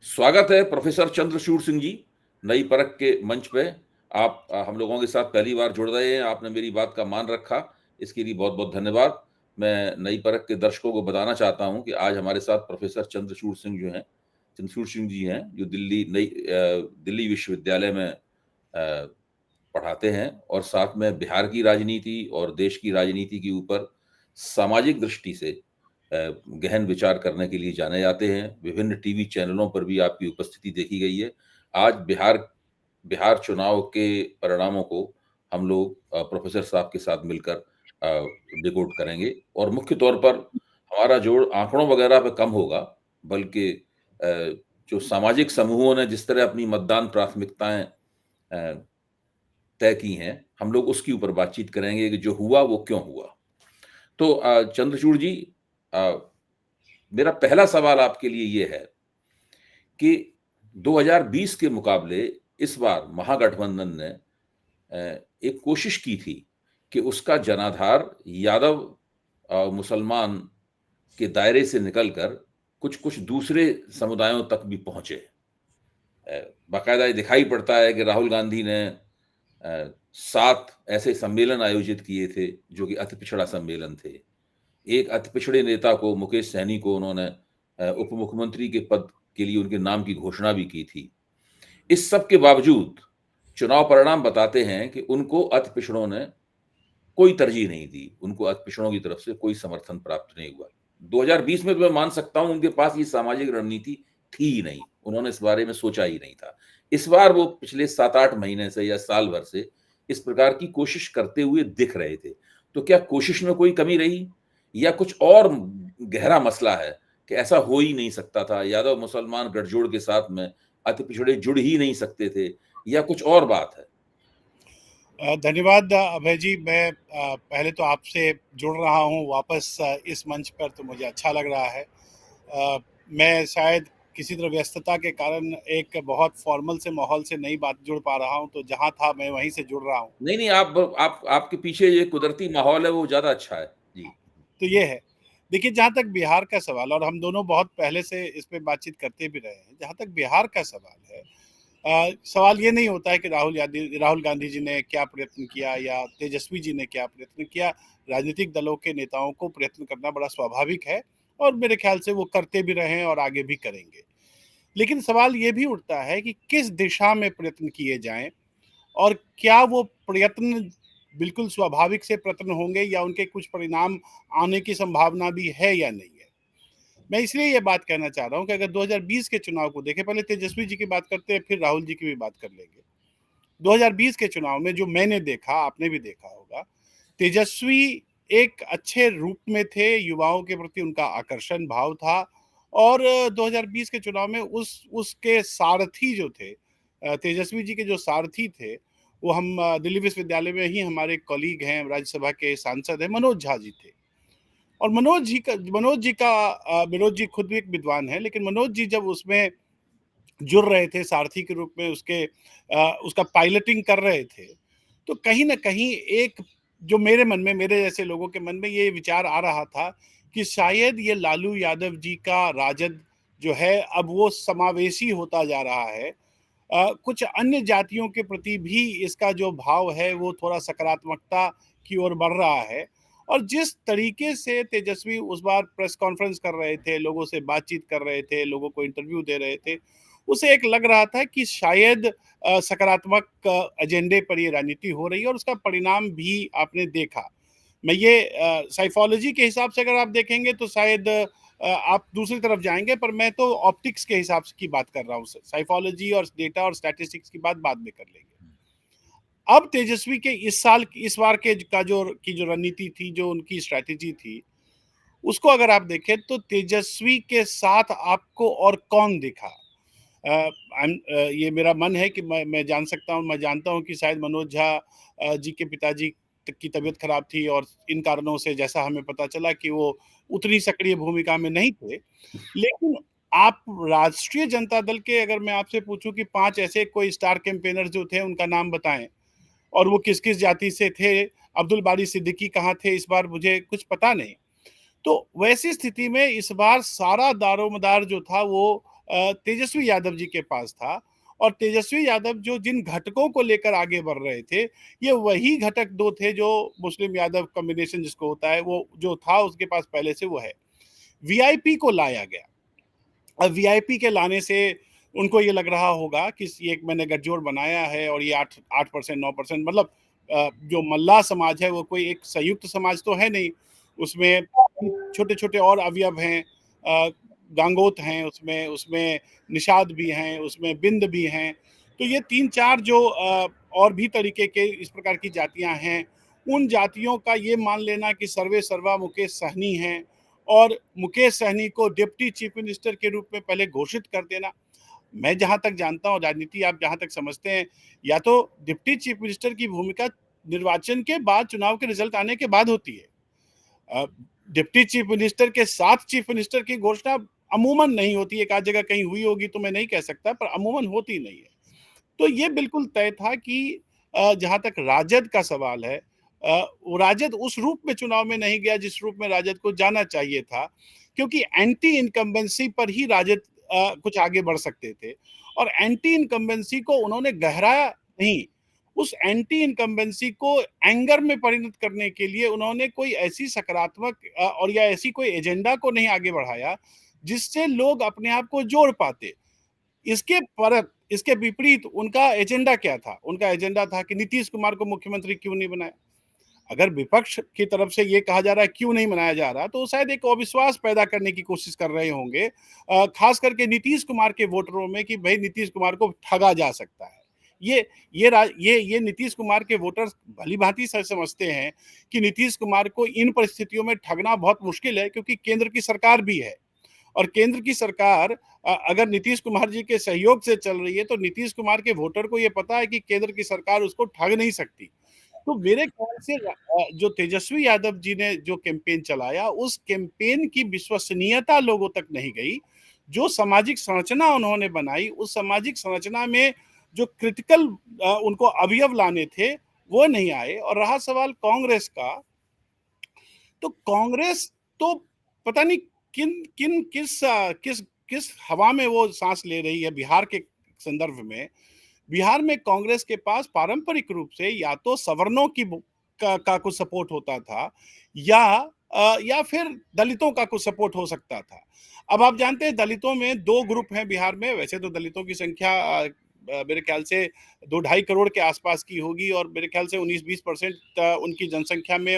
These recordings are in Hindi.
स्वागत है प्रोफेसर चंद्रचूड़ सिंह जी, नई परख के मंच पे। आप हम लोगों के साथ पहली बार जुड़ रहे हैं, आपने मेरी बात का मान रखा, इसके लिए बहुत-बहुत धन्यवाद। मैं नई परख के दर्शकों को बताना चाहता हूँ कि आज हमारे साथ प्रोफेसर चंद्रचूड़ सिंह जो हैं, चंद्रचूड़ सिंह जी हैं, जो दिल्ली विश्वविद्यालय में पढ़ाते हैं और साथ में बिहार की राजनीति और देश की राजनीति के ऊपर सामाजिक दृष्टि से गहन विचार करने के लिए जाने जाते हैं। विभिन्न टीवी चैनलों पर भी आपकी उपस्थिति देखी गई है। आज बिहार बिहार चुनाव के परिणामों को हम लोग प्रोफेसर साहब के साथ मिलकर डिकोड करेंगे और मुख्य तौर पर हमारा जोड़ आंकड़ों वगैरह पे कम होगा, बल्कि जो सामाजिक समूहों ने जिस तरह अपनी मतदान प्राथमिकताएँ तय की हैं, हम लोग उसके ऊपर बातचीत करेंगे कि जो हुआ वो क्यों हुआ। तो चंद्रचूड़ जी, अ, मेरा पहला सवाल आपके लिए ये है कि 2020 के मुकाबले इस बार महागठबंधन ने एक कोशिश की थी कि उसका जनाधार यादव मुसलमान के दायरे से निकलकर कुछ-कुछ दूसरे समुदायों तक भी पहुँचे। बाकायदा ये दिखाई पड़ता है कि राहुल गांधी ने 7 ऐसे सम्मेलन आयोजित किए थे, जो कि अति पिछड़ा सम्मेलन थे। एक अति पिछड़े नेता को, मुकेश सहनी को उन्होंने उप मुख्यमंत्री के पद के लिए उनके नाम की घोषणा भी की थी। इस सब के बावजूद चुनाव परिणाम बताते हैं कि उनको अति पिछड़ों ने कोई तरजीह नहीं दी, उनको अति पिछड़ों की तरफ से कोई समर्थन प्राप्त नहीं हुआ। 2020 में तो मैं मान सकता हूँ उनके पास ये सामाजिक रणनीति थी ही नहीं, उन्होंने इस बारे में सोचा ही नहीं था। इस बार वो पिछले 7-8 महीने से या साल भर से इस प्रकार की कोशिश करते हुए दिख रहे थे। तो क्या कोशिश में कोई कमी रही या कुछ और गहरा मसला है कि ऐसा हो ही नहीं सकता था, यादव मुसलमान गठजोड़ के साथ में अति पिछड़े जुड़ ही नहीं सकते थे या कुछ और बात है? धन्यवाद अभय जी। मैं पहले तो आपसे जुड़ रहा हूँ वापस इस मंच पर, तो मुझे अच्छा लग रहा है। मैं शायद किसी तरह व्यस्तता के कारण एक बहुत फॉर्मल से माहौल से नहीं बात जुड़ पा रहा हूँ, तो जहाँ था मैं वहीं से जुड़ रहा हूँ। नहीं, नहीं, आप आपके पीछे ये कुदरती माहौल है वो ज़्यादा अच्छा है। जी। तो ये है। देखिए, जहाँ तक बिहार का सवाल, और हम दोनों बहुत पहले से इस पे बातचीत करते भी रहे हैं, जहाँ तक बिहार का सवाल है, सवाल ये नहीं होता है कि राहुल गांधी जी ने क्या प्रयत्न किया या तेजस्वी जी ने क्या प्रयत्न किया। राजनीतिक दलों के नेताओं को प्रयत्न करना बड़ा स्वाभाविक है, और मेरे ख्याल से वो करते भी रहे हैं और आगे भी करेंगे। लेकिन सवाल ये भी उठता है कि किस दिशा में प्रयत्न किए जाएं, और क्या वो प्रयत्न बिल्कुल स्वाभाविक से प्रयत्न होंगे, या उनके कुछ परिणाम आने की संभावना भी है या नहीं है। मैं इसलिए ये बात कहना चाह रहा हूं कि अगर 2020 के चुनाव को देखें, पहले तेजस्वी जी की बात करते हैं, फिर राहुल जी की भी बात कर लेंगे। 2020 के चुनाव में जो मैंने देखा, आपने भी देखा होगा, तेजस्वी एक अच्छे रूप में थे, युवाओं के प्रति उनका आकर्षण भाव था। और 2020 के चुनाव में उसके सारथी जो थे, तेजस्वी जी के जो सारथी थे, वो हम दिल्ली विश्वविद्यालय में ही हमारे कॉलीग हैं, राज्यसभा के सांसद हैं, मनोज झा जी थे। और मनोज जी खुद भी एक विद्वान है, लेकिन मनोज जी जब उसमें जुड़ रहे थे सारथी के रूप में, उसका पायलटिंग कर रहे थे, तो कहीं ना कहीं एक, जो मेरे मन में, मेरे जैसे लोगों के मन में ये विचार आ रहा था कि शायद ये लालू यादव जी का राजद जो है, अब वो समावेशी होता जा रहा है। कुछ अन्य जातियों के प्रति भी इसका जो भाव है वो थोड़ा सकारात्मकता की ओर बढ़ रहा है। और जिस तरीके से तेजस्वी उस बार प्रेस कॉन्फ्रेंस कर रहे थे, लोगों से बातचीत कर रहे थे, लोगों को इंटरव्यू दे रहे थे, उसे एक लग रहा था कि शायद सकारात्मक एजेंडे पर ये राजनीति हो रही है, और उसका परिणाम भी आपने देखा। मैं ये साइकोलॉजी के हिसाब से अगर आप देखेंगे तो शायद आप दूसरी तरफ जाएंगे, पर मैं तो ऑप्टिक्स के हिसाब से की बात कर रहा हूँ। साइकोलॉजी और डेटा और स्टैटिस्टिक्स की बात बाद में कर लेंगे। अब तेजस्वी के इस बार के का जो की जो रणनीति थी, जो उनकी स्ट्रैटेजी थी, उसको अगर आप देखें तो तेजस्वी के साथ आपको और कौन दिखा। ये मेरा मन है कि मैं जान सकता हूँ, मैं जानता हूँ कि शायद मनोज झा जी के पिताजी की तबीयत खराब थी, और इन कारणों से, जैसा हमें पता चला, कि वो उतनी सक्रिय भूमिका में नहीं थे। लेकिन आप राष्ट्रीय जनता दल के, अगर मैं आपसे पूछूं कि 5 ऐसे कोई स्टार कैंपेनर जो थे, उनका नाम बताएं, और वो किस किस जाति से थे, अब्दुल बारी सिद्दीकी कहाँ थे इस बार, मुझे कुछ पता नहीं। तो वैसी स्थिति में इस बार सारा दारोमदार जो था वो तेजस्वी यादव जी के पास था, और तेजस्वी यादव जो जिन घटकों को लेकर आगे बढ़ रहे थे, ये वही घटक 2 थे जो मुस्लिम यादव कॉम्बिनेशन जिसको होता है, वो जो था उसके पास पहले से वो है। वीआईपी को लाया गया। अब वीआईपी के लाने से उनको ये लग रहा होगा कि ये एक मैंने गठजोड़ बनाया है और ये 8% 9%, मतलब जो मल्लाह समाज है वो कोई एक संयुक्त समाज तो है नहीं, उसमें छोटे छोटे और अवयव हैं, गांगोत हैं उसमें, उसमें निषाद भी हैं, उसमें बिंद भी हैं। तो ये 3-4 जो और भी तरीके के इस प्रकार की जातियां हैं, उन जातियों का ये मान लेना कि सर्वे सर्वा मुकेश सहनी हैं, और मुकेश सहनी को डिप्टी चीफ मिनिस्टर के रूप में पहले घोषित कर देना। मैं जहां तक जानता हूं, राजनीति आप जहां तक समझते हैं, या तो डिप्टी चीफ मिनिस्टर की भूमिका निर्वाचन के बाद, चुनाव के रिजल्ट आने के बाद होती है। डिप्टी चीफ मिनिस्टर के साथ चीफ मिनिस्टर की घोषणा अमूमन नहीं होती, एक आध जगह कहीं हुई होगी तो मैं नहीं कह सकता, पर अमूमन होती नहीं है। तो ये बिल्कुल तय था कि जहां तक राजद का सवाल है, वो राजद उस रूप में चुनाव में नहीं गया जिस रूप में राजद को जाना चाहिए था, क्योंकि एंटी इनकम्बेंसी पर ही राजद कुछ आगे बढ़ सकते थे, और एंटी इनकम्बेंसी को उन्होंने गहराया नहीं। उस एंटी इनकम्बेंसी को एंगर में परिणत करने के लिए उन्होंने कोई ऐसी सकारात्मक और या ऐसी कोई एजेंडा को नहीं आगे बढ़ाया जिससे लोग अपने आप को जोड़ पाते। इसके विपरीत उनका एजेंडा क्या था? उनका एजेंडा था कि नीतीश कुमार को मुख्यमंत्री क्यों नहीं बनाया? अगर विपक्ष की तरफ से ये कहा जा रहा है क्यों नहीं बनाया जा रहा, तो शायद एक अविश्वास पैदा करने की कोशिश कर रहे होंगे, खास करके नीतीश कुमार के वोटरों में, कि भाई नीतीश कुमार को ठगा जा सकता है। ये नीतीश कुमार के वोटर्स भली-भांति समझते हैं कि नीतीश कुमार को इन परिस्थितियों में ठगना बहुत मुश्किल है, क्योंकि केंद्र की सरकार भी है, और केंद्र की सरकार अगर नीतीश कुमार जी के सहयोग से चल रही है, तो नीतीश कुमार के वोटर को ये पता है कि केंद्र की सरकार उसको ठग नहीं सकती। तो मेरे ख्याल से जो तेजस्वी यादव जी ने जो कैंपेन चलाया, उस कैंपेन की विश्वसनीयता लोगों तक नहीं गई। जो सामाजिक संरचना उन्होंने बनाई, उस सामाजिक संरचना में जो क्रिटिकल उनको अवयव लाने थे, वो नहीं आए। और रहा सवाल कांग्रेस का, तो कांग्रेस तो पता नहीं किन किन किस किस किस हवा में वो सांस ले रही है बिहार के संदर्भ में। बिहार में कांग्रेस के पास पारंपरिक रूप से या तो सवर्णों का कुछ सपोर्ट होता था, या फिर दलितों का कुछ सपोर्ट हो सकता था। अब आप जानते हैं दलितों में 2 ग्रुप हैं बिहार में। वैसे तो दलितों की संख्या मेरे ख्याल से 2-2.5 करोड़ के आसपास की होगी, और मेरे ख्याल से 19-20% उनकी जनसंख्या में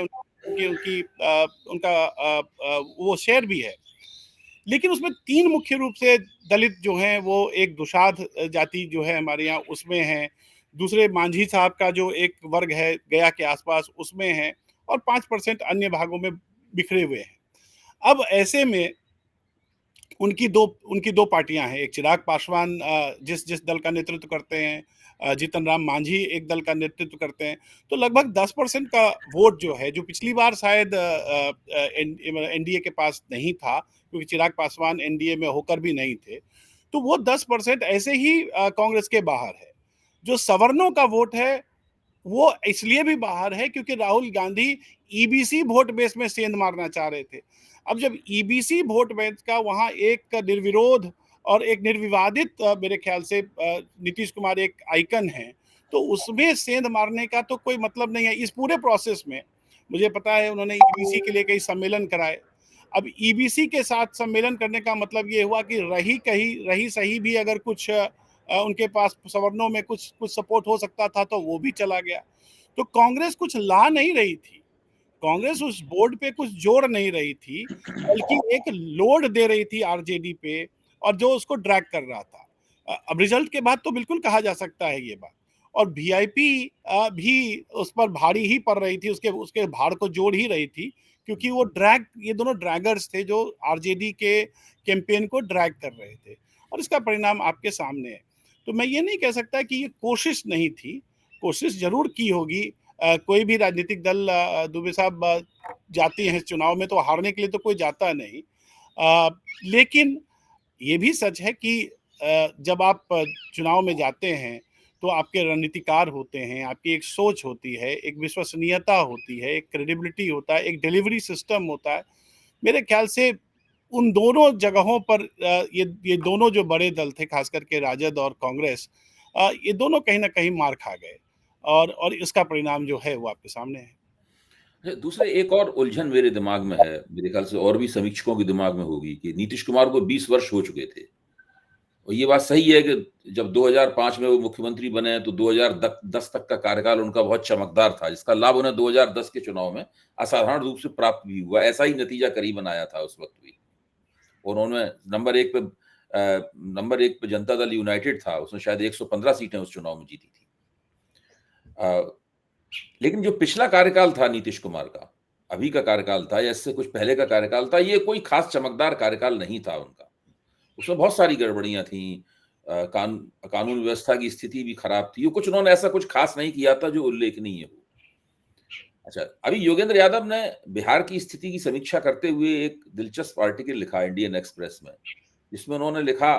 उनका वो शेयर भी है। लेकिन उसमें 3 मुख्य रूप से दलित जो हैं, वो एक दुशाध जाति जो है हमारे यहाँ उसमें है, दूसरे मांझी साहब का जो एक वर्ग है गया के आसपास उसमें है, और 5% अन्य भागों में बिखरे हुए हैं। अब ऐसे में उनकी दो पार्टियां हैं। एक चिराग पासवान जिस जिस दल का नेतृत्व करते हैं, जीतन राम मांझी एक दल का नेतृत्व करते हैं। तो लगभग 10% का वोट जो है, जो पिछली बार शायद एनडीए के पास नहीं था, क्योंकि चिराग पासवान एनडीए में होकर भी नहीं थे, तो वो 10% ऐसे ही कांग्रेस के बाहर है। जो सवर्णों का वोट है, वो इसलिए भी बाहर है क्योंकि Rahul Gandhi EBC vote base में सेंध मारना चाह रहे थे। अब जब ईबीसी वोट बैंक का वहां एक निर्विरोध और एक निर्विवादित मेरे ख्याल से नीतीश कुमार एक आइकन है, तो उसमें सेंध मारने का तो कोई मतलब नहीं है। इस पूरे प्रोसेस में मुझे पता है उन्होंने ईबीसी के लिए कई सम्मेलन कराए। अब ईबीसी के साथ सम्मेलन करने का मतलब ये हुआ कि रही सही भी अगर कुछ उनके पास सवर्णों में कुछ कुछ सपोर्ट हो सकता था, तो वो भी चला गया। तो कांग्रेस कुछ ला नहीं रही थी, कांग्रेस उस बोर्ड पे कुछ जोड़ नहीं रही थी, बल्कि एक लोड दे रही थी आरजेडी पे, और जो उसको ड्रैग कर रहा था। अब रिजल्ट के बाद तो बिल्कुल कहा जा सकता है ये बात। और वीआईपी भी उस पर भारी ही पड़ रही थी, उसके उसके भाड़ को जोड़ ही रही थी, क्योंकि ये दोनों ड्रैगर्स थे जो आरजेडी के कैंपेन को ड्रैग कर रहे थे, और इसका परिणाम आपके सामने है। तो मैं ये नहीं कह सकता कि ये कोशिश नहीं थी, कोशिश जरूर की होगी। कोई भी राजनीतिक दल, दुबे साहब, जाती हैं चुनाव में तो हारने के लिए तो कोई जाता नहीं। लेकिन ये भी सच है कि जब आप चुनाव में जाते हैं, तो आपके रणनीतिकार होते हैं, आपकी एक सोच होती है, एक विश्वसनीयता होती है, एक क्रेडिबिलिटी होता है, एक डिलीवरी सिस्टम होता है। मेरे ख्याल से उन दोनों जगहों पर ये दोनों जो बड़े दल थे, खास करके राजद और कांग्रेस, ये दोनों कहीं न कहीं मार खा गए और इसका परिणाम जो है वो आपके सामने है। दूसरे एक और उलझन मेरे दिमाग में है, मेरे ख्याल से और भी समीक्षकों के दिमाग में होगी कि नीतीश कुमार को 20 वर्ष हो चुके थे। और ये बात सही है कि जब 2005 में वो मुख्यमंत्री बने तो 2010 तक का कार्यकाल उनका बहुत चमकदार था, जिसका लाभ उन्हें 2010 के चुनाव में असाधारण रूप से प्राप्त भी हुआ। ऐसा ही नतीजा करीबन आया था उस वक़्त भी। और उन्होंने नंबर 1 पे जनता दल यूनाइटेड था, उसने शायद 115 सीटें उस चुनाव में जीती थी। लेकिन जो पिछला कार्यकाल था नीतीश कुमार का, अभी का कार्यकाल था या इससे कुछ पहले का कार्यकाल था, ये कोई खास चमकदार कार्यकाल नहीं था उनका। उसमें बहुत सारी गड़बड़ियाँ थीं, कानून व्यवस्था की स्थिति भी खराब थी। कुछ उन्होंने ऐसा कुछ खास नहीं किया था जो उल्लेखनीय हो। अच्छा, अभी योगेंद्र यादव ने बिहार की स्थिति की समीक्षा करते हुए एक दिलचस्प आर्टिकल लिखा इंडियन एक्सप्रेस में, जिसमें उन्होंने लिखा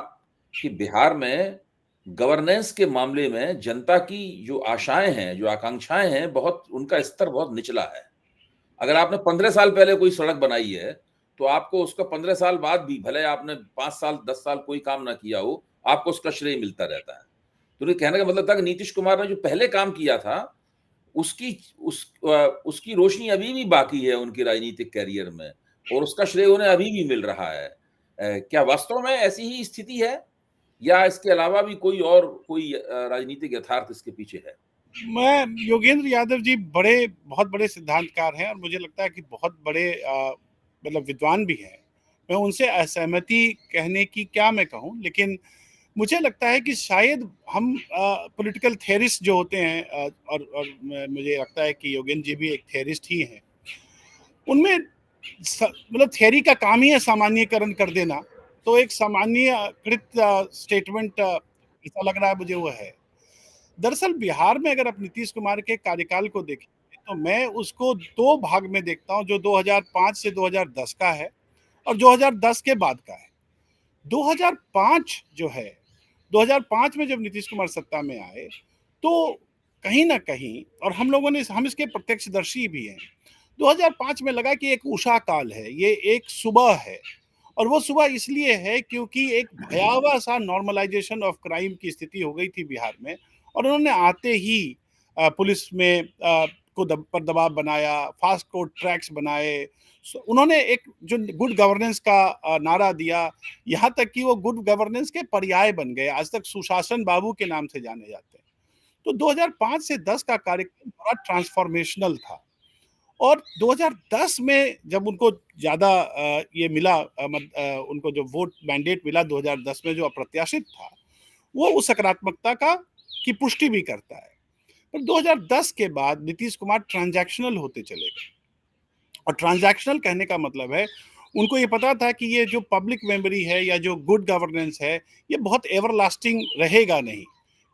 कि बिहार में गवर्नेंस के मामले में जनता की जो आशाएं हैं, जो आकांक्षाएं हैं, बहुत उनका स्तर बहुत निचला है। अगर आपने 15 साल पहले कोई सड़क बनाई है, तो आपको उसका 15 साल बाद भी, भले आपने 5 साल, 10 साल कोई काम ना किया हो, आपको उसका श्रेय मिलता रहता है। तो ये कहने का मतलब था कि नीतीश कुमार ने जो पहले काम किया था, उसकी रोशनी अभी भी बाकी है उनके राजनीतिक करियर में और उसका श्रेय उन्हें अभी भी मिल रहा है। क्या वास्तव में ऐसी ही स्थिति है या इसके अलावा भी कोई राजनीतिक यथार्थ इसके पीछे है? मैं योगेंद्र यादव जी बहुत बड़े सिद्धांतकार हैं और मुझे लगता है कि बहुत बड़े मतलब विद्वान भी हैं। मैं उनसे असहमति कहने की क्या मैं कहूँ, लेकिन मुझे लगता है कि शायद हम पॉलिटिकल थ्योरिस्ट जो होते हैं, और मुझे लगता है कि योगेंद्र जी भी एक थ्योरिस्ट ही हैं। उनमें मतलब थ्योरी का काम ही है सामान्यीकरण कर देना, तो एक सामान्यकृत स्टेटमेंट ऐसा लग रहा है मुझे वो है। दरअसल बिहार में अगर आप नीतीश कुमार के कार्यकाल को देखें तो मैं उसको दो भाग में देखता हूं, जो 2005 से 2010 का है और 2010 के बाद का है। 2005 जो है, 2005 में जब नीतीश कुमार सत्ता में आए तो कहीं ना कहीं, और हम इसके प्रत्यक्षदर्शी भी हैं, 2005 में लगा कि एक उषा काल है, ये एक सुबह है। और वो सुबह इसलिए है क्योंकि एक भयावह सा नॉर्मलाइजेशन ऑफ क्राइम की स्थिति हो गई थी बिहार में, और उन्होंने आते ही पुलिस में पर दबाव बनाया, फास्ट कोर्ट ट्रैक्स बनाए। उन्होंने एक जो गुड गवर्नेंस का नारा दिया, यहाँ तक कि वो गुड गवर्नेंस के पर्याय बन गए, आज तक सुशासन बाबू के नाम से जाने जाते हैं। तो 2005 से 10 का कार्यक्रम बड़ा ट्रांसफॉर्मेशनल था। और 2010 में जब उनको ज़्यादा ये मिला, उनको जो वोट मैंडेट मिला 2010 में, जो अप्रत्याशित था, वो उस सकारात्मकता का की पुष्टि भी करता है। पर 2010 के बाद नीतीश कुमार ट्रांजैक्शनल होते चले गए। और ट्रांजैक्शनल कहने का मतलब है, उनको ये पता था कि ये जो पब्लिक मेमोरी है या जो गुड गवर्नेंस है, ये बहुत एवरलास्टिंग रहेगा नहीं,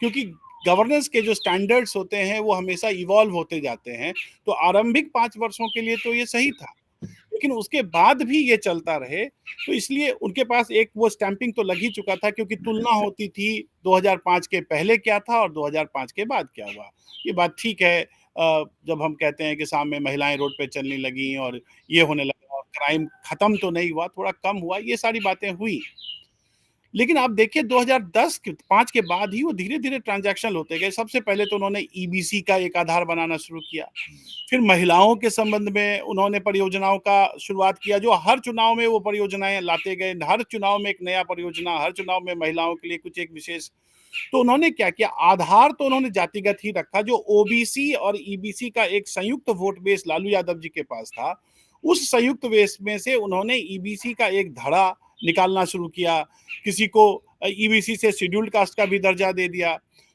क्योंकि गवर्नेंस के जो स्टैंडर्ड्स होते हैं वो हमेशा इवॉल्व होते जाते हैं। तो आरंभिक 5 वर्षों के लिए तो ये सही था, लेकिन उसके बाद भी ये चलता रहे, तो इसलिए उनके पास एक वो स्टैंपिंग तो लग ही चुका था, क्योंकि तुलना होती थी 2005 के पहले क्या था और 2005 के बाद क्या हुआ। ये बात ठीक है, जब हम कहते हैं कि सामने महिलाएं रोड पे चलने लगी और ये होने लगा और क्राइम खत्म तो नहीं हुआ, थोड़ा कम हुआ, ये सारी बातें हुई। लेकिन आप देखिए 2010 के 5 के बाद ही वो धीरे-धीरे ट्रांजैक्शनल होते गए। सबसे पहले तो उन्होंने ईबीसी का एक आधार बनाना शुरू किया। फिर महिलाओं के संबंध में उन्होंने परियोजनाओं का शुरुआत किया, जो हर चुनाव में वो परियोजनाएँ लाते गए। हर चुनाव में एक नया परियोजना, हर चुनाव में महिलाओं के लिए कुछ एक विशेष। तो उन्होंने क्या किया, आधार तो उन्होंने जातिगत ही रखा, जो ओबीसी और ईबीसी का एक संयुक्त वोट बेस लालू यादव जी के पास था, उस संयुक्त बेस में से उन्होंने ईबीसी का एक धड़ा निकालना शुरू किया। किसी को ईबीसी से शेड्यूल्ड कास्ट का भी दर्जा दे दिया।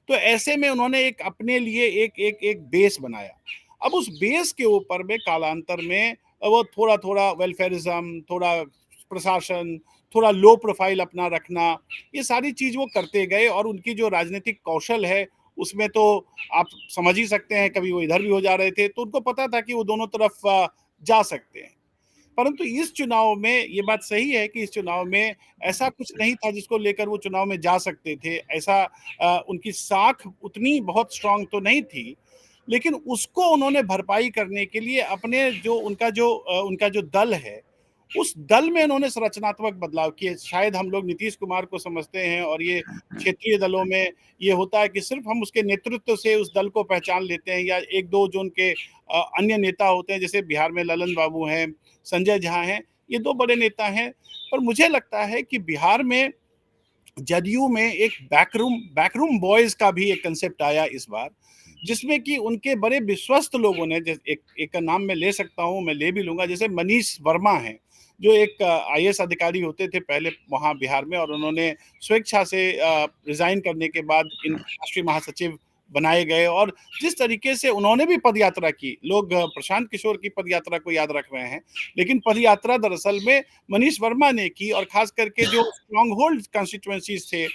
तो ऐसे में उन्होंने एक अपने लिए एक बेस बनाया। अब उस बेस के ऊपर में कालांतर में वो थोड़ा-थोड़ा वेलफेयरिज्म, थोड़ा प्रशासन, थोड़ा लो प्रोफाइल अपना रखना, ये सारी चीज़ वो करते गए। और उनकी जो राजनीतिक कौशल है, उसमें तो आप समझ ही सकते हैं, कभी वो इधर भी हो जा रहे थे, तो उनको पता था कि वो दोनों तरफ जा सकते हैं। परंतु इस चुनाव में ये बात सही है कि इस चुनाव में ऐसा कुछ नहीं था जिसको लेकर वो चुनाव में जा सकते थे। ऐसा उनकी साख उतनी बहुत स्ट्रांग तो नहीं थी, लेकिन उसको उन्होंने भरपाई करने के लिए अपने जो उनका जो दल है, उस दल में उन्होंने रचनात्मक बदलाव किए। शायद हम लोग नीतीश कुमार को समझते हैं और ये क्षेत्रीय दलों में ये होता है कि सिर्फ हम उसके नेतृत्व से उस दल को पहचान लेते हैं, या एक दो जो उनके अन्य नेता होते हैं, जैसे बिहार में ललन बाबू हैं, संजय झा हैं, ये दो बड़े नेता हैं। पर मुझे लगता है कि बिहार में जदयू में एक बैकरूम बॉयज का भी एक कंसेप्ट आया इस बार, जिसमें कि उनके बड़े विश्वस्त लोगों ने, एक का नाम मैं ले सकता हूं, मैं ले भी लूंगा, जैसे मनीष वर्मा हैं, जो एक आईएएस अधिकारी होते थे पहले वहां बिहार में, और उन्होंने स्वेच्छा से रिजाइन करने के बाद इन राष्ट्रीय महासचिव बनाए गए। और जिस तरीके से उन्होंने भी पद यात्रा की, लोग प्रशांत किशोर की पद यात्रा को याद रख रहे हैं, लेकिन पद यात्रा दरअसल में मनीष वर्मा ने की। और खास करके जो स्ट्रॉन्ग होल्ड कॉन्स्टिट्यूएंसीज थे,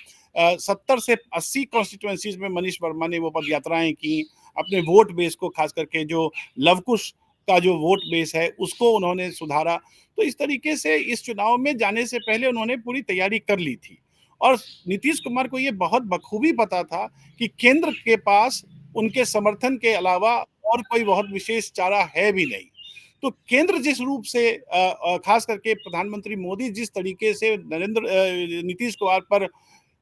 70 से 80 कॉन्स्टिट्यूएंसीज में मनीष वर्मा ने वो पद यात्राएं की। अपने वोट बेस को, खास करके जो लवकुश का जो वोट बेस है, उसको उन्होंने सुधारा। तो इस तरीके से इस चुनाव में जाने से पहले उन्होंने पूरी तैयारी कर ली थी। और नीतीश कुमार को ये बहुत बखूबी पता था कि केंद्र के पास उनके समर्थन के अलावा और कोई बहुत विशेष चारा है भी नहीं। तो केंद्र जिस रूप से खास करके प्रधानमंत्री मोदी जिस तरीके से नीतीश कुमार पर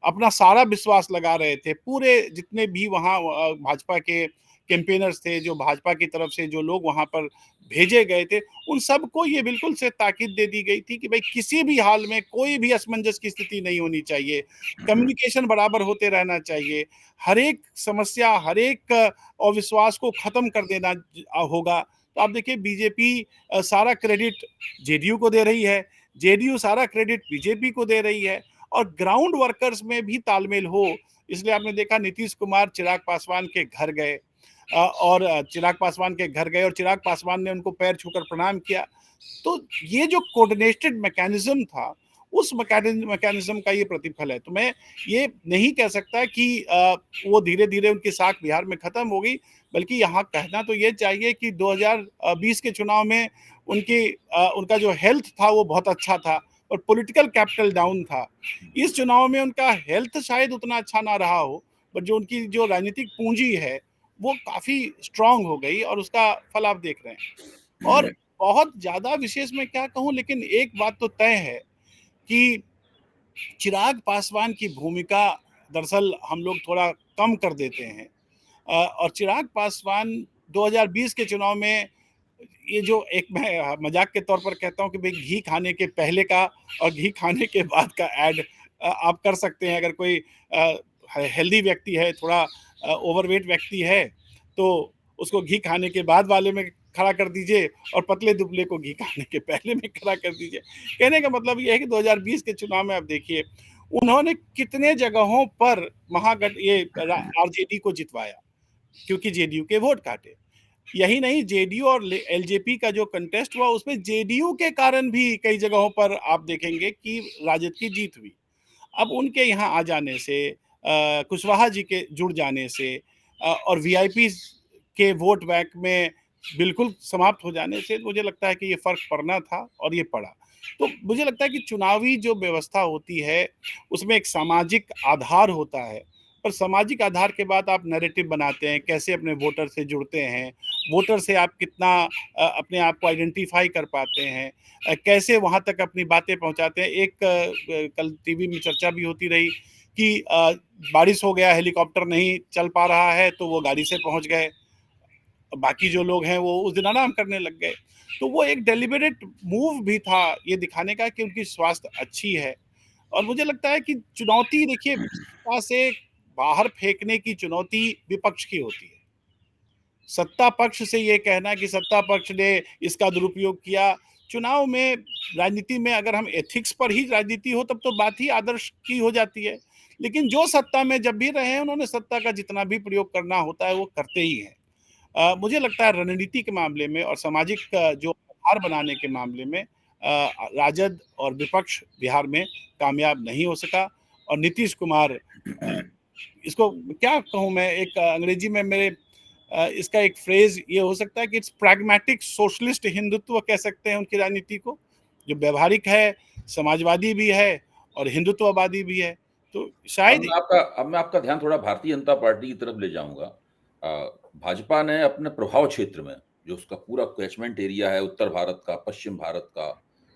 अपना सारा विश्वास लगा रहे थे, पूरे जितने भी वहाँ भाजपा के कैंपेनर्स थे, जो भाजपा की तरफ से जो लोग वहां पर भेजे गए थे, उन सबको ये बिल्कुल से ताकीद दे दी गई थी कि भाई किसी भी हाल में कोई भी असमंजस की स्थिति नहीं होनी चाहिए, कम्युनिकेशन बराबर होते रहना चाहिए, हर एक समस्या, हर एक अविश्वास को खत्म कर देना होगा। तो आप देखिए, बीजेपी सारा क्रेडिट जेडीयू को दे रही है, जेडीयू सारा क्रेडिट बीजेपी को दे रही है, और ग्राउंड वर्कर्स में भी तालमेल हो। इसलिए आपने देखा नीतीश कुमार चिराग पासवान के घर गए, और चिराग पासवान के घर गए और चिराग पासवान ने उनको पैर छूकर प्रणाम किया। तो ये जो कोऑर्डिनेटेड मैकेनिज्म था, उस मैकेनिज्म का ये प्रतिफल है। तो मैं ये नहीं कह सकता कि वो धीरे धीरे उनकी साख बिहार में खत्म हो गई, बल्कि यहाँ कहना तो ये चाहिए कि 2020 के चुनाव में उनका जो हेल्थ था वो बहुत अच्छा था, और पॉलिटिकल कैपिटल डाउन था। इस चुनाव में उनका हेल्थ शायद उतना अच्छा ना रहा हो, पर जो उनकी जो राजनीतिक पूंजी है वो काफी स्ट्रांग हो गई, और उसका फल आप देख रहे हैं। और बहुत ज्यादा विशेष मैं क्या कहूं, लेकिन एक बात तो तय है कि चिराग पासवान की भूमिका दरअसल हम लोग थोड़ा कम कर देते हैं। और चिराग पासवान 2020 के चुनाव में, ये जो एक मैं मजाक के तौर पर कहता हूं कि भाई घी खाने के पहले का और घी खाने के बाद का ऐड आप कर सकते हैं। अगर कोई हेल्दी व्यक्ति है, थोड़ा ओवरवेट व्यक्ति है, तो उसको घी खाने के बाद वाले में खड़ा कर दीजिए, और पतले दुबले को घी खाने के पहले में खड़ा कर दीजिए। कहने का मतलब ये है कि 2020 के चुनाव में आप देखिए उन्होंने कितने जगहों पर महागठ ये आरजेडी को जितवाया, क्योंकि जेडीयू के वोट काटे। यही नहीं, जेडीयू और एलजेपी का जो कंटेस्ट हुआ, उसमें जेडीयू के कारण भी कई जगहों पर आप देखेंगे कि राजद की जीत हुई। अब उनके यहाँ आ जाने से, कुशवाहा जी के जुड़ जाने से, और वीआईपी के वोट बैंक में बिल्कुल समाप्त हो जाने से, मुझे लगता है कि ये फर्क पड़ना था और ये पड़ा। तो मुझे लगता है कि चुनावी जो व्यवस्था होती है उसमें एक सामाजिक आधार होता है, पर सामाजिक आधार के बाद आप नैरेटिव बनाते हैं, कैसे अपने वोटर से जुड़ते हैं, वोटर से आप कितना अपने आप को आइडेंटिफाई कर पाते हैं, कैसे वहां तक अपनी बातें पहुंचाते हैं। एक कल टीवी में चर्चा भी होती रही कि बारिश हो गया, हेलीकॉप्टर नहीं चल पा रहा है, तो वो गाड़ी से पहुंच गए, बाकी जो लोग हैं वो उस दिन आराम करने लग गए। तो वो एक डेलिबरेट मूव भी था ये दिखाने का कि उनकी स्वास्थ्य अच्छी है। और मुझे लगता है कि चुनौती देखिए, सत्ता से बाहर फेंकने की चुनौती विपक्ष की होती है। सत्ता पक्ष से ये कहना कि सत्ता पक्ष ने इसका दुरुपयोग किया, चुनाव में, राजनीति में अगर हम एथिक्स पर ही राजनीति हो तब तो बात ही आदर्श की हो जाती है। लेकिन जो सत्ता में जब भी रहे हैं, उन्होंने सत्ता का जितना भी प्रयोग करना होता है वो करते ही हैं। मुझे लगता है रणनीति के मामले में और सामाजिक जो आधार बनाने के मामले में राजद और विपक्ष बिहार में कामयाब नहीं हो सका। और नीतीश कुमार, इसको क्या कहूँ मैं, एक अंग्रेजी में मेरे इसका एक फ्रेज ये हो सकता है कि इट्स प्रैग्मेटिक सोशलिस्ट हिंदुत्व कह सकते हैं उनकी राजनीति को, जो व्यवहारिक है, समाजवादी भी है और हिंदुत्ववादी भी है। तो शायद अब मैं आपका ध्यान थोड़ा भारतीय जनता पार्टी की तरफ ले जाऊंगा। भाजपा ने अपने प्रभाव क्षेत्र में, जो उसका पूरा कैचमेंट एरिया है, उत्तर भारत का, पश्चिम भारत का,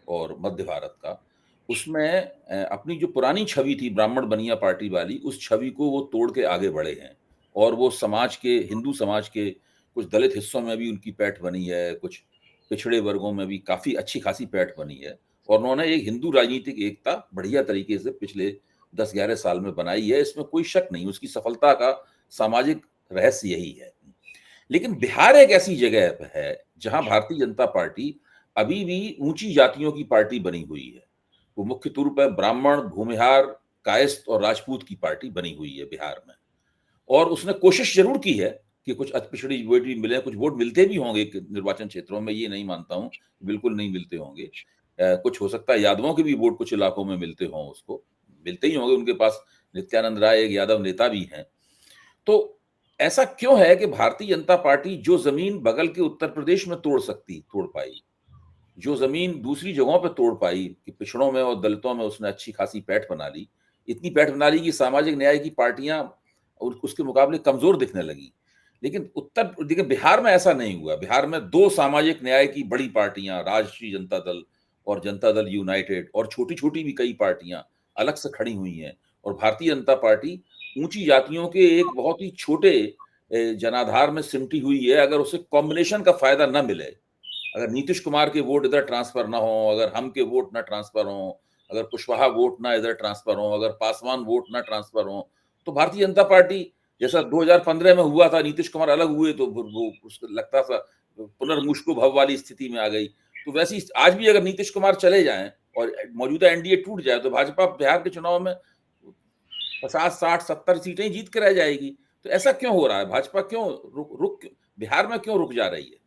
और मध्य भारत का, उसमें अपनी जो पुरानी छवि थी ब्राह्मण बनिया पार्टी वाली, उस छवि को वो तोड़ के आगे बढ़े हैं। और वो समाज के, हिंदू समाज के कुछ दलित हिस्सों में भी उनकी पैठ बनी है, कुछ पिछड़े वर्गों में भी काफ़ी अच्छी-खासी पैठ बनी है। और उन्होंने एक हिंदू राजनीतिक एकता बढ़िया तरीके से पिछले 10-11 साल में बनाई है, इसमें कोई शक नहीं। उसकी सफलता का सामाजिक रहस्य यही है। लेकिन बिहार एक ऐसी जगह है, जहाँ भारतीय जनता पार्टी अभी भी ऊँची जातियों की पार्टी बनी हुई है। वो मुख्य तौर पे ब्राह्मण, भूमिहार, कायस्थ और राजपूत की पार्टी बनी हुई है बिहार में। और उसने कोशिश ज़रूर की है कि कुछ अति पिछड़ी वोट भी मिले, कुछ वोट मिलते भी होंगे क निर्वाचन क्षेत्रों में, ये नहीं मानता हूँ, बिल्कुल नहीं मिलते होंगे। कुछ हो सकता है यादवों के भी वोट कुछ इलाकों में मिलते हों उसको, मिलते ही होंगे, उनके पास नित्यानंद राय एक यादव नेता भी हैं। तो ऐसा क्यों है कि भारतीय जनता पार्टी जो ज़मीन बगल के उत्तर प्रदेश में तोड़ पाई, जो ज़मीन दूसरी जगहों पे तोड़ पाई कि पिछड़ों में और दलितों में उसने अच्छी-खासी पैठ बना ली, इतनी पैठ बना ली कि सामाजिक न्याय की पार्टियाँ उसके मुकाबले कमज़ोर दिखने लगी। लेकिन देखिए बिहार में ऐसा नहीं हुआ। बिहार में 2 सामाजिक न्याय की बड़ी पार्टियाँ, राष्ट्रीय जनता दल और जनता दल यूनाइटेड, और छोटी-छोटी भी कई पार्टियाँ अलग से खड़ी हुई हैं। और भारतीय जनता पार्टी ऊँची जातियों के एक बहुत ही छोटे जनाधार में सिमटी हुई है। अगर उसे कॉम्बिनेशन का फ़ायदा ना मिले, अगर नीतीश कुमार के वोट इधर ट्रांसफर ना हो, अगर हम के वोट ना ट्रांसफर हो, अगर कुशवाहा वोट ना इधर ट्रांसफर हो, अगर पासवान वोट ना ट्रांसफर हो, तो भारतीय जनता पार्टी जैसा 2015 में हुआ था, नीतीश कुमार अलग हुए तो वो उसको लगता था पुनर्मुष्को भव वाली स्थिति में आ गई। तो वैसे ही आज भी अगर नीतीश कुमार चले जाएं और मौजूदा एनडीए टूट जाए, तो भाजपा बिहार के चुनाव में 50, 60, 70 सीटें जीत के रह जाएगी। तो ऐसा क्यों हो रहा है? भाजपा क्यों बिहार में क्यों रुक जा रही है?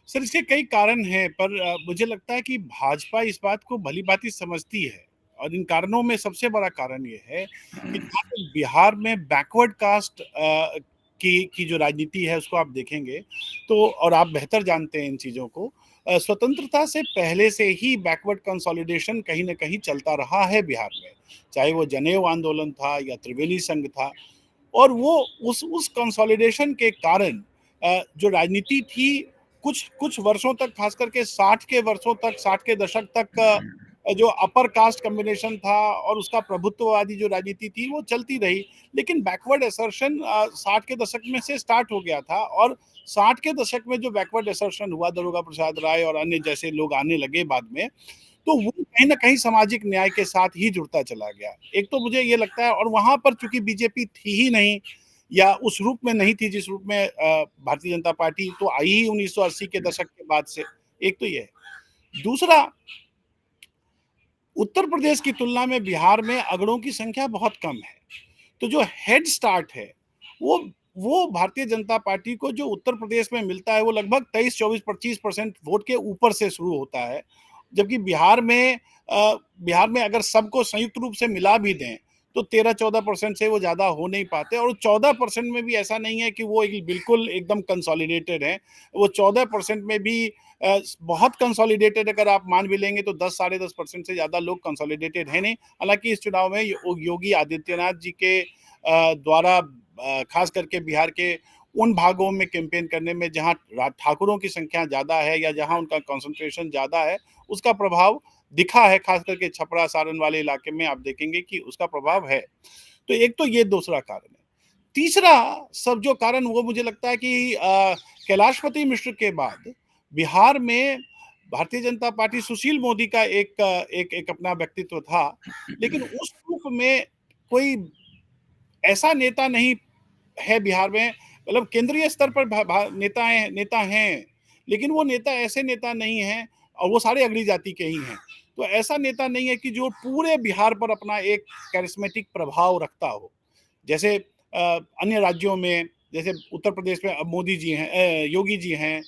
सर, इसके कई कारण हैं, पर मुझे लगता है कि भाजपा इस बात को भली-भांति समझती है, और इन कारणों में सबसे बड़ा कारण ये है कि जहाँ तक बिहार में बैकवर्ड कास्ट की जो राजनीति है उसको आप देखेंगे, तो और आप बेहतर जानते हैं इन चीज़ों को, स्वतंत्रता से पहले से ही बैकवर्ड कंसोलिडेशन कहीं न कहीं चलता रहा है बिहार में। चाहे वो जनेऊ आंदोलन था या त्रिवेणी संघ था, और वो उस कंसोलिडेशन के कारण जो राजनीति थी, कुछ कुछ वर्षों तक, खास करके 60 के वर्षों तक, 60 के दशक तक जो अपर कास्ट कॉम्बिनेशन था और उसका प्रभुत्ववादी जो राजनीति थी वो चलती रही। लेकिन बैकवर्ड असर्शन 60 के दशक में से स्टार्ट हो गया था, और 60 के दशक में जो बैकवर्ड असर्शन हुआ, दारोगा प्रसाद राय और अन्य जैसे लोग आने लगे बाद में, तो वो कहीं न कहीं सामाजिक न्याय के साथ ही जुड़ता चला गया। एक तो मुझे ये लगता है, और वहाँ पर चूँकि बीजेपी थी ही नहीं, या उस रूप में नहीं थी जिस रूप में भारतीय जनता पार्टी तो आई ही 1980 के दशक के बाद से। एक तो ये है। दूसरा, उत्तर प्रदेश की तुलना में बिहार में अगड़ों की संख्या बहुत कम है। तो जो हेड स्टार्ट है, वो वो भारतीय जनता पार्टी को जो उत्तर प्रदेश में मिलता है, वो लगभग 23, 24, 25% वोट के ऊपर से शुरू होता है। जबकि बिहार में अगर सबको संयुक्त रूप से मिला भी दें, तो 13-14% से वो ज़्यादा हो नहीं पाते, और 14% में भी ऐसा नहीं है कि वो एक बिल्कुल एकदम कंसोलिडेटेड है। वो 14% में भी बहुत कंसोलिडेटेड अगर आप मान भी लेंगे, तो 10, साढ़े 10% से ज़्यादा लोग कंसोलिडेटेड है नहीं। हालाँकि इस चुनाव में योगी आदित्यनाथ जी के द्वारा खास करके बिहार के उन भागों में कैंपेन करने में जहां ठाकुरों की संख्या ज्यादा है या जहां उनका कंसंट्रेशन ज्यादा है, उसका प्रभाव दिखा है। खास करके छपरा सारण वाले इलाके में आप देखेंगे कि उसका प्रभाव है। तो एक तो ये दूसरा कारण है। तीसरा सब जो कारण, वो मुझे लगता है कि कैलाशपति मिश्र के बाद बिहार में भारतीय जनता पार्टी, सुशील मोदी का एक अपना व्यक्तित्व था, लेकिन उस रूप में कोई ऐसा नेता नहीं है बिहार में। मतलब केंद्रीय स्तर पर नेता हैं, लेकिन वो नेता ऐसे नेता नहीं हैं, और वो सारे अगड़ी जाति के ही हैं। तो ऐसा नेता नहीं है कि जो पूरे बिहार पर अपना एक कैरिस्मेटिक प्रभाव रखता हो। जैसे अन्य राज्यों में, जैसे उत्तर प्रदेश में अब मोदी जी हैं, योगी जी हैं,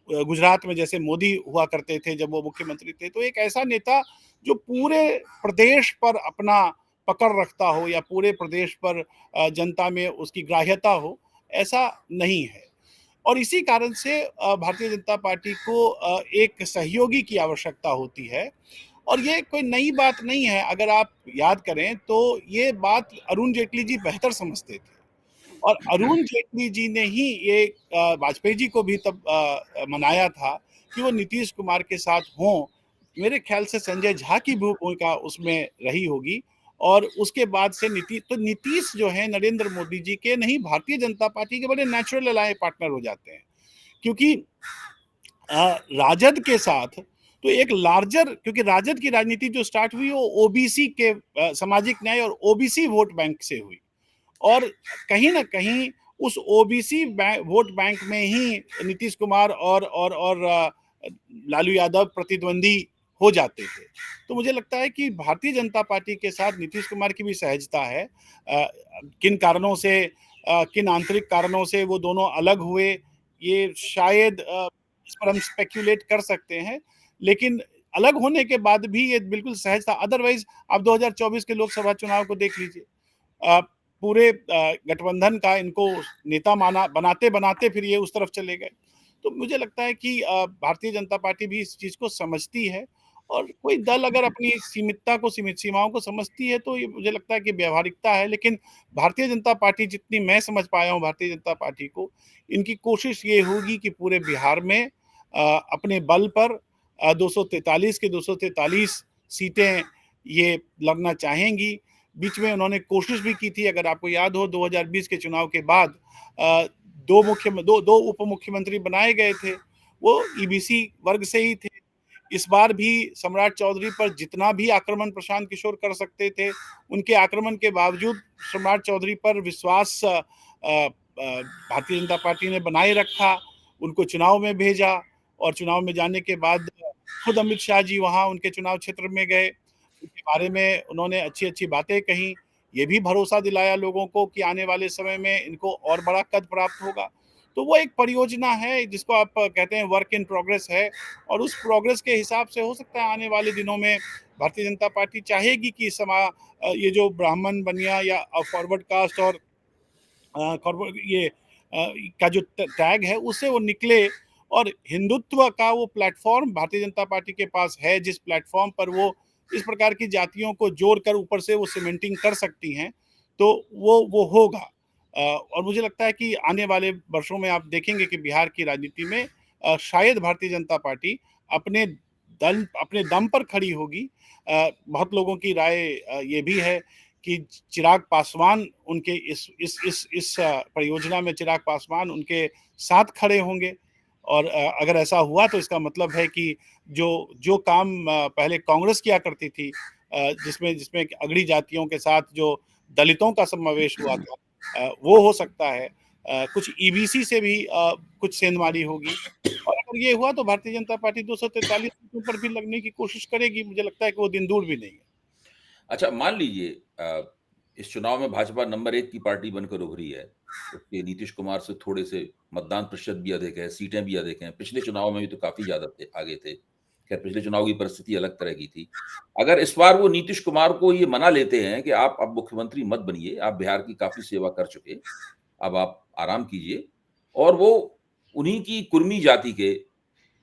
गुजरात में जैसे मोदी हुआ करते थे जब वो मुख्यमंत्री थे। तो एक ऐसा नेता जो पूरे प्रदेश पर अपना पकड़ रखता हो, या पूरे प्रदेश पर जनता में उसकी ग्राह्यता हो, ऐसा नहीं है। और इसी कारण से भारतीय जनता पार्टी को एक सहयोगी की आवश्यकता होती है। और ये कोई नई बात नहीं है, अगर आप याद करें तो ये बात अरुण जेटली जी बेहतर समझते थे, और अरुण जेटली जी ने ही ये वाजपेयी जी को भी तब मनाया था कि वो नीतीश कुमार के साथ हों, मेरे ख्याल से संजय झा की भूमिका उसमें रही होगी और उसके बाद से नीतीश जो है नरेंद्र मोदी जी के नहीं, भारतीय जनता पार्टी के बड़े नेचुरल अलाय पार्टनर हो जाते हैं, क्योंकि राजद के साथ तो एक लार्जर, क्योंकि राजद की राजनीति जो स्टार्ट हुई वो ओबीसी के सामाजिक न्याय और ओबीसी वोट बैंक से हुई, और कहीं ना कहीं उस ओबीसी वोट बैंक में ही नीतीश कुमार और लालू यादव प्रतिद्वंदी हो जाते थे। तो मुझे लगता है कि भारतीय जनता पार्टी के साथ नीतीश कुमार की भी सहजता है। किन कारणों से, किन आंतरिक कारणों से वो दोनों अलग हुए, ये शायद इस पर हम स्पेक्यूलेट कर सकते हैं, लेकिन अलग होने के बाद भी ये बिल्कुल सहज था। अदरवाइज आप 2024 के लोकसभा चुनाव को देख लीजिए, पूरे गठबंधन का इनको नेता माना बनाते बनाते फिर ये उस तरफ चले गए। तो मुझे लगता है कि भारतीय जनता पार्टी भी इस चीज को समझती है, और कोई दल अगर अपनी सीमितता को, सीमित सीमाओं को समझती है तो ये मुझे लगता है कि व्यवहारिकता है। लेकिन भारतीय जनता पार्टी, जितनी मैं समझ पाया हूँ भारतीय जनता पार्टी को, इनकी कोशिश ये होगी कि पूरे बिहार में अपने बल पर 243 के 243 सीटें ये लड़ना चाहेंगी। बीच में उन्होंने कोशिश भी की थी, अगर आपको याद हो 2020 के चुनाव के बाद दो उप मुख्यमंत्री बनाए गए थे, वो ईबीसी वर्ग से ही थे। इस बार भी सम्राट चौधरी पर जितना भी आक्रमण प्रशांत किशोर कर सकते थे, उनके आक्रमण के बावजूद सम्राट चौधरी पर विश्वास भारतीय जनता पार्टी ने बनाए रखा, उनको चुनाव में भेजा, और चुनाव में जाने के बाद खुद अमित शाह जी वहां उनके चुनाव क्षेत्र में गए, उनके बारे में उन्होंने अच्छी अच्छी बातें कही, ये भी भरोसा दिलाया लोगों को कि आने वाले समय में इनको और बड़ा कद प्राप्त होगा। तो वो एक परियोजना है जिसको आप कहते हैं वर्क इन प्रोग्रेस है, और उस प्रोग्रेस के हिसाब से हो सकता है आने वाले दिनों में भारतीय जनता पार्टी चाहेगी कि ये जो ब्राह्मण बनिया या फॉरवर्ड कास्ट और ये का जो टैग है उससे वो निकले, और हिंदुत्व का वो प्लेटफॉर्म भारतीय जनता पार्टी के पास है, जिस प्लेटफॉर्म पर वो इस प्रकार की जातियों को जोड़कर ऊपर से वो सीमेंटिंग कर सकती हैं, तो वो होगा। और मुझे लगता है कि आने वाले वर्षों में आप देखेंगे कि बिहार की राजनीति में शायद भारतीय जनता पार्टी अपने दम पर खड़ी होगी। बहुत लोगों की राय ये भी है कि चिराग पासवान उनके इस परियोजना में चिराग पासवान उनके साथ खड़े होंगे, और अगर ऐसा हुआ तो इसका मतलब है कि जो जो काम पहले कांग्रेस किया करती थी, जिसमें जिसमें अगड़ी जातियों के साथ जो दलितों का समावेश हुआ था, वो हो सकता है। कुछ ईबीसी से भी कुछ सेंधमारी होगी, और अगर ये हुआ तो भारतीय जनता पार्टी 243 सीटों पर भी लगने की कोशिश करेगी। मुझे लगता है कि वो दिन दूर भी नहीं है। अच्छा, मान लीजिए इस चुनाव में भाजपा नंबर 1 की पार्टी बनकर उभरी है। उसके नीतीश कुमार से थोड़े से मतदान प्रतिशत भी अधिक है, सीटें भी अधिक हैं। पिछले चुनाव में भी तो काफ़ी ज़्यादा थे, आगे थे। खैर, पिछले चुनाव की परिस्थिति अलग तरह की थी। अगर इस बार वो नीतीश कुमार को ये मना लेते हैं कि आप अब मुख्यमंत्री मत बनिए, आप बिहार की काफ़ी सेवा कर चुके, अब आप आराम कीजिए, और वो उन्हीं की कुर्मी जाति के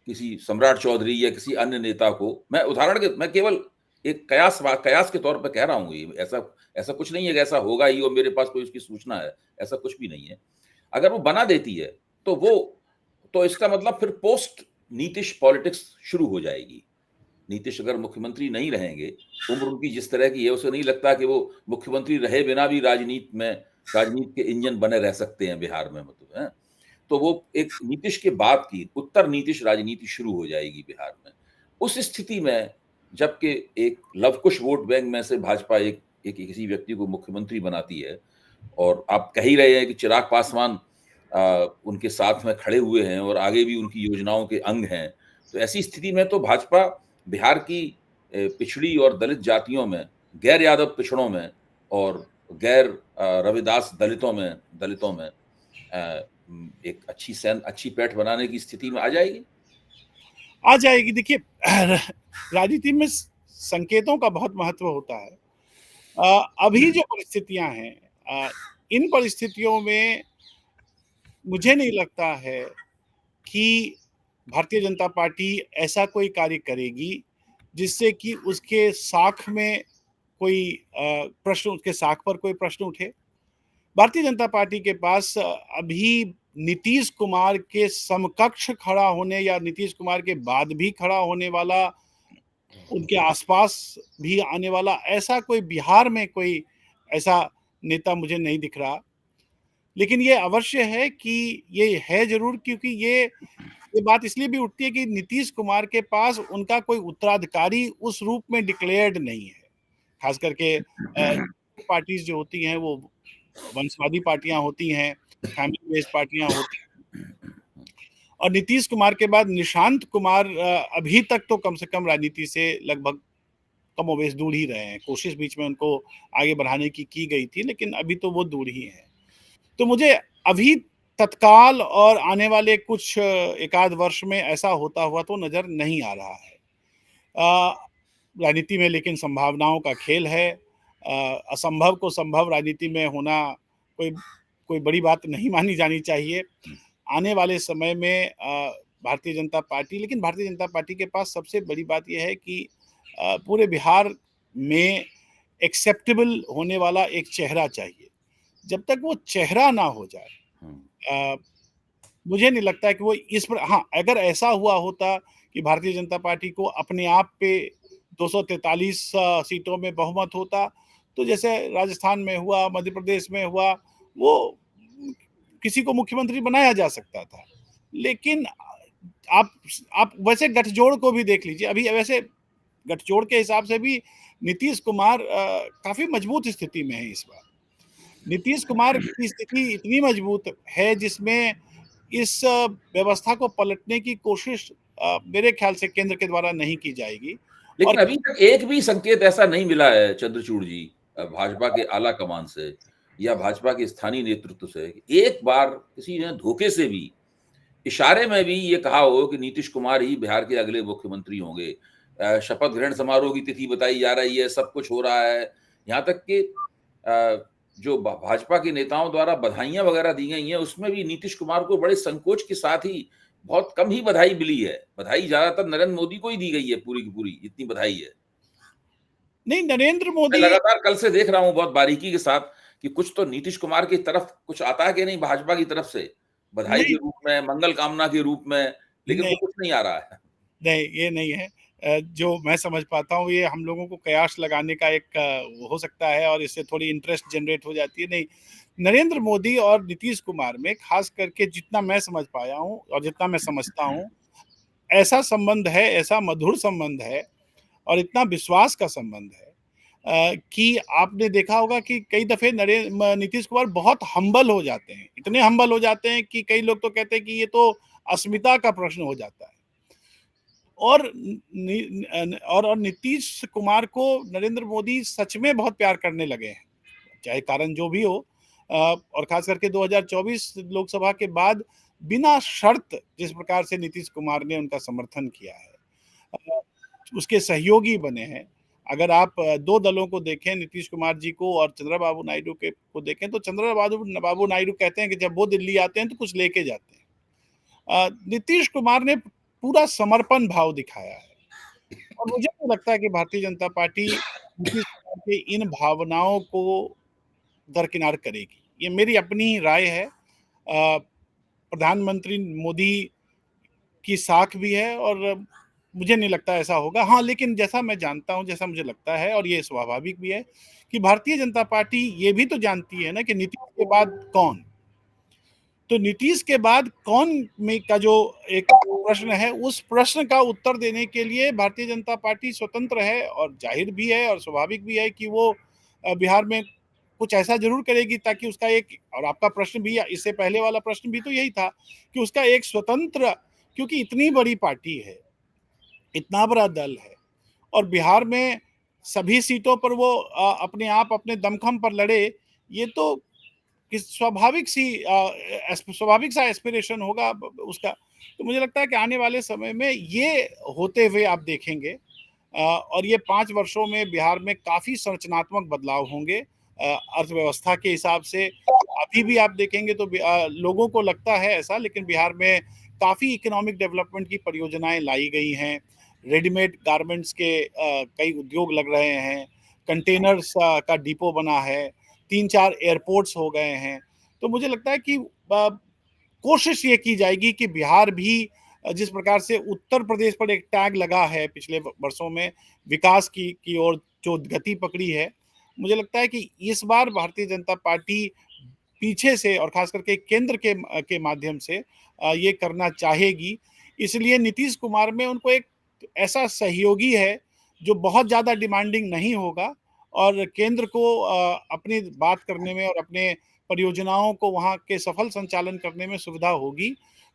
किसी सम्राट चौधरी या किसी अन्य नेता को, मैं केवल एक कयास के तौर पे कह रहा हूँ, ये ऐसा ऐसा कुछ नहीं है कि ऐसा होगा ही और मेरे पास कोई उसकी सूचना है, ऐसा कुछ भी नहीं है। अगर वो बना देती है, तो इसका मतलब फिर पोस्ट नीतीश पॉलिटिक्स शुरू हो जाएगी। नीतीश अगर मुख्यमंत्री नहीं रहेंगे, उम्र उनकी जिस तरह की है, उसे नहीं लगता कि वो मुख्यमंत्री रहे बिना भी राजनीति के इंजन बने रह सकते हैं बिहार में, मतलब, हैं? तो वो एक नीतीश के बाद की उत्तर नीतीश राजनीति शुरू हो जाएगी बिहार में। उस स्थिति में जबकि एक लवकुश वोट बैंक में से भाजपा एक किसी व्यक्ति को मुख्यमंत्री बनाती है, और आप कह ही रहे हैं कि चिराग पासवान उनके साथ में खड़े हुए हैं और आगे भी उनकी योजनाओं के अंग हैं। तो ऐसी स्थिति में तो भाजपा बिहार की पिछड़ी और दलित जातियों में, गैर यादव पिछड़ों में और गैर रविदास दलितों में एक अच्छी पैठ बनाने की स्थिति में आ जाएगी। आ जाएगी। देखिए, राजनीति में संकेतों का बहुत महत्व होता है। अभी जो परिस्थितियां हैं, इन परिस्थितियों में मुझे नहीं लगता है कि भारतीय जनता पार्टी ऐसा कोई कार्य करेगी जिससे कि उसके साख पर कोई प्रश्न उठे। भारतीय जनता पार्टी के पास अभी नीतीश कुमार के समकक्ष खड़ा होने या नीतीश कुमार के बाद भी खड़ा होने वाला उनके आसपास भी आने वाला ऐसा कोई बिहार में कोई ऐसा नेता मुझे नहीं दिख रहा। लेकिन ये अवश्य है कि ये है ज़रूर, क्योंकि ये बात इसलिए भी उठती है कि नीतीश कुमार के पास उनका कोई उत्तराधिकारी उस रूप में डिक्लेयर्ड नहीं है। ख़ास करके पार्टीज़ जो होती हैं वो वंशवादी पार्टियाँ होती हैं, फैमिली बेस्ड पार्टियाँ होती हैं। और नीतीश कुमार के बाद निशांत कुमार अभी तक तो कम से कम राजनीति से लगभग कमोबेश दूर ही रहे हैं। कोशिश बीच में उनको आगे बढ़ाने की गई थी, लेकिन अभी तो वो दूर ही हैं। तो मुझे अभी तत्काल और आने वाले कुछ एकाध वर्ष में ऐसा होता हुआ तो नज़र नहीं आ रहा है। राजनीति में लेकिन संभावनाओं का खेल है। असंभव को संभव राजनीति में होना कोई कोई बड़ी बात नहीं मानी जानी चाहिए। आने वाले समय में भारतीय जनता पार्टी, लेकिन भारतीय जनता पार्टी के पास सबसे बड़ी बात ये है कि पूरे बिहार में एक्सेप्टेबल होने वाला एक चेहरा चाहिए। जब तक वो चेहरा ना हो जाए, अ, मुझे नहीं लगता है कि वो इस पर, हाँ, अगर ऐसा हुआ होता कि भारतीय जनता पार्टी को अपने आप पे 243 सीटों में बहुमत होता, तो जैसे राजस्थान में हुआ, मध्य प्रदेश में हुआ, वो किसी को मुख्यमंत्री बनाया जा सकता था। लेकिन आप आप वैसे गठजोड़ को भी देख लीजिए। अभी वैसे गठजोड़ के हिसाब से भी नीतीश कुमार काफ़ी मजबूत स्थिति में है इस बार। नीतीश कुमार की स्थिति इतनी मजबूत है जिसमें इस व्यवस्था को पलटने की कोशिश मेरे ख्याल से केंद्र के द्वारा नहीं की जाएगी। और लेकिन अभी तक एक भी संकेत ऐसा नहीं मिला है चंद्रचूड़ जी, भाजपा के आला कमान से या भाजपा के स्थानीय नेतृत्व से, एक बार किसी ने धोखे से भी, इशारे में भी ये कहा हो कि नीतीश कुमार ही बिहार के अगले मुख्यमंत्री होंगे। शपथ ग्रहण समारोह की तिथि बताई जा रही है, सब कुछ हो रहा है। यहाँ तक कि जो भाजपा के नेताओं द्वारा बधाइयां वगैरह दी गई हैं, उसमें भी नीतीश कुमार को बड़े संकोच के साथ ही बहुत कम ही बधाई मिली है। बधाई ज्यादातर नरेंद्र मोदी को ही दी गई है, पूरी की पूरी जितनी बधाई है। नहीं, नरेंद्र मैं मोदी, लगातार कल से देख रहा हूँ बहुत बारीकी के साथ कि कुछ तो नीतीश कुमार की तरफ कुछ आता है कि नहीं भाजपा की तरफ से, बधाई के नहीं, रूप में, मंगल कामना के रूप में, लेकिन वो नहीं, कुछ नहीं आ रहा है। नहीं, ये नहीं है। जो मैं समझ पाता हूँ, ये हम लोगों को कयास लगाने का एक हो सकता है और इससे थोड़ी इंटरेस्ट जनरेट हो जाती है। नहीं, नरेंद्र मोदी और नीतीश कुमार में खास करके जितना मैं समझ पाया हूँ और जितना मैं समझता हूँ, ऐसा संबंध है, ऐसा मधुर संबंध है और इतना विश्वास का संबंध है कि आपने देखा होगा कि कई दफ़े नीतीश कुमार बहुत हम्बल हो जाते हैं। इतने हम्बल हो जाते हैं कि कई लोग तो कहते हैं कि ये तो अस्मिता का प्रश्न हो जाता है। और और नीतीश कुमार को नरेंद्र मोदी सच में बहुत प्यार करने लगे हैं, चाहे कारण जो भी हो। और खास करके 2024 लोकसभा के बाद बिना शर्त जिस प्रकार से नीतीश कुमार ने उनका समर्थन किया है, अ, उसके सहयोगी बने हैं। अगर आप दो दलों को देखें, नीतीश कुमार जी को और चंद्रबाबू नायडू के को देखें, तो चंद्रबाबू बाबू नायडू कहते हैं कि जब वो दिल्ली आते हैं तो कुछ लेके जाते हैं। नीतीश कुमार ने पूरा समर्पण भाव दिखाया है और मुझे तो लगता है कि भारतीय जनता पार्टी नीतीश कुमार की इन भावनाओं को दरकिनार करेगी। ये मेरी अपनी राय है। प्रधानमंत्री मोदी की साख भी है और मुझे नहीं लगता ऐसा होगा। हाँ, लेकिन जैसा मैं जानता हूँ, जैसा मुझे लगता है और ये स्वाभाविक भी है कि भारतीय जनता पार्टी ये भी तो जानती है ना कि नीतीश के बाद कौन? तो नीतीश के बाद कौन में का जो एक प्रश्न है, उस प्रश्न का उत्तर देने के लिए भारतीय जनता पार्टी स्वतंत्र है और जाहिर भी है और स्वाभाविक भी है कि वो बिहार में कुछ ऐसा ज़रूर करेगी ताकि उसका एक, और आपका प्रश्न भी, इससे पहले वाला प्रश्न भी तो यही था कि उसका एक स्वतंत्र, क्योंकि इतनी बड़ी पार्टी है, इतना बड़ा दल है और बिहार में सभी सीटों पर वो अपने आप अपने दमखम पर लड़े, ये तो कि स्वाभाविक सा एस्पिरेशन होगा उसका। तो मुझे लगता है कि आने वाले समय में ये होते हुए आप देखेंगे और ये 5 वर्षों में बिहार में काफ़ी संरचनात्मक बदलाव होंगे अर्थव्यवस्था के हिसाब से। अभी भी आप देखेंगे तो लोगों को लगता है ऐसा, लेकिन बिहार में काफ़ी इकोनॉमिक डेवलपमेंट की परियोजनाएं लाई गई हैं। रेडीमेड गारमेंट्स के कई उद्योग लग रहे हैं, कंटेनर्स का डिपो बना है, 3-4 एयरपोर्ट्स हो गए हैं। तो मुझे लगता है कि कोशिश ये की जाएगी कि बिहार भी जिस प्रकार से उत्तर प्रदेश पर एक टैग लगा है पिछले वर्षों में विकास की ओर जो गति पकड़ी है, मुझे लगता है कि इस बार भारतीय जनता पार्टी पीछे से और खास करके केंद्र के माध्यम से ये करना चाहेगी। इसलिए नीतीश कुमार में उनको एक ऐसा सहयोगी है जो बहुत ज़्यादा डिमांडिंग नहीं होगा और केंद्र को अपनी बात करने में और अपने परियोजनाओं को वहाँ के सफल संचालन करने में सुविधा होगी।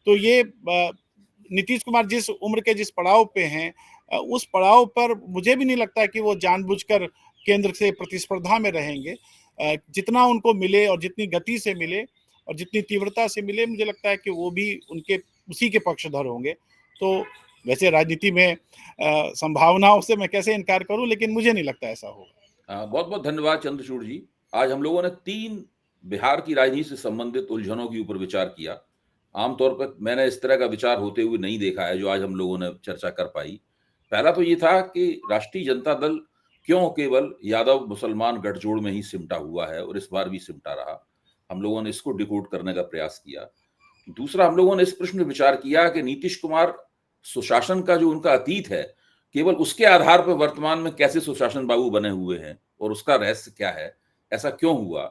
तो ये नीतीश कुमार जिस उम्र के जिस पड़ाव पे हैं, उस पड़ाव पर मुझे भी नहीं लगता कि वो जानबूझकर केंद्र से प्रतिस्पर्धा में रहेंगे। जितना उनको मिले और जितनी गति से मिले और जितनी तीव्रता से मिले, मुझे लगता है कि वो भी उनके उसी के पक्षधर होंगे। तो वैसे राजनीति में संभावनाओं से मैं कैसे इनकार करूं, लेकिन मुझे नहीं लगता ऐसा होगा। बहुत बहुत धन्यवाद चंद्रचूड़ जी। आज हम लोगों ने 3 बिहार की राजनीति से संबंधित उलझनों के ऊपर विचार किया। आमतौर पर मैंने इस तरह का विचार होते हुए नहीं देखा है जो आज हम लोगों ने चर्चा कर पाई। पहला तो ये था कि राष्ट्रीय जनता दल क्यों केवल यादव मुसलमान गठजोड़ में ही सिमटा हुआ है और इस बार भी सिमटा रहा। हम लोगों ने इसको डिकोड करने का प्रयास किया। दूसरा, हम लोगों ने इस प्रश्न पर विचार किया कि नीतीश कुमार सुशासन का जो उनका अतीत है, केवल उसके आधार पर वर्तमान में कैसे सुशासन बाबू बने हुए हैं और उसका रहस्य क्या है, ऐसा क्यों हुआ।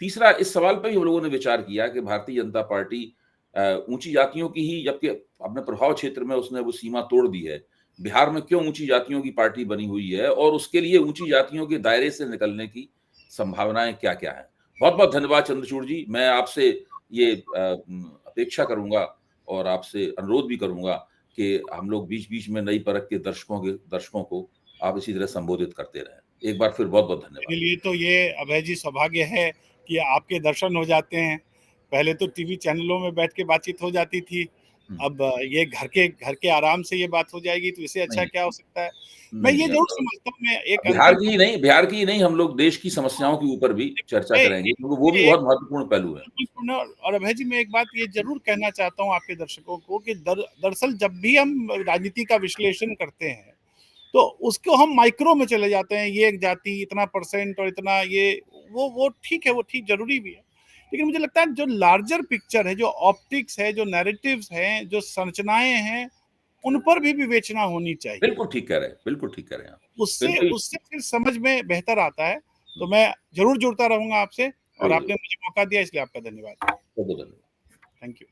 तीसरा, इस सवाल पर भी हम लोगों ने विचार किया कि भारतीय जनता पार्टी ऊंची जातियों की ही, जबकि अपने प्रभाव क्षेत्र में उसने वो सीमा तोड़ दी है, बिहार में क्यों ऊंची जातियों की पार्टी बनी हुई है और उसके लिए ऊंची जातियों के दायरे से निकलने की संभावनाएं क्या क्या है। बहुत बहुत धन्यवाद चंद्रचूड़ जी। मैं आपसे ये अपेक्षा करूंगा और आपसे अनुरोध भी करूंगा कि हम लोग बीच बीच में नई परख के दर्शकों को आप इसी तरह संबोधित करते रहें। एक बार फिर बहुत बहुत धन्यवाद। मेरे लिए तो ये अभय जी सौभाग्य है कि आपके दर्शन हो जाते हैं। पहले तो टीवी चैनलों में बैठ के बातचीत हो जाती थी, अब ये घर के आराम से ये बात हो जाएगी, तो इससे अच्छा नहीं क्या हो सकता है। मैं नहीं ये नहीं, जरूर समझता हूँ, मैं एक बिहार अंतिम की ही नहीं, बिहार की ही नहीं, हम लोग देश की समस्याओं के ऊपर भी चर्चा करेंगे क्योंकि वो भी बहुत महत्वपूर्ण पहलू है। और अभय जी, मैं एक बात ये जरूर कहना चाहता हूँ आपके दर्शकों को कि दरअसल जब भी हम राजनीति का विश्लेषण करते हैं तो उसको हम माइक्रो में चले जाते हैं, ये एक जाति इतना परसेंट और इतना ये वो ठीक है, वो ठीक जरूरी भी है, लेकिन मुझे लगता है जो लार्जर पिक्चर है, जो ऑप्टिक्स है, जो नैरेटिव्स हैं, जो संरचनाएं हैं, उन पर भी विवेचना होनी चाहिए। बिल्कुल ठीक कह रहे हैं, बिल्कुल ठीक कह रहे हैं आप। उससे बिल्कुल। उससे फिर समझ में बेहतर आता है। तो मैं जरूर जुड़ता रहूंगा आपसे और जरूर आपने मुझे मौका दिया, इसलिए आपका धन्यवाद। बहुत धन्यवाद। Thank you.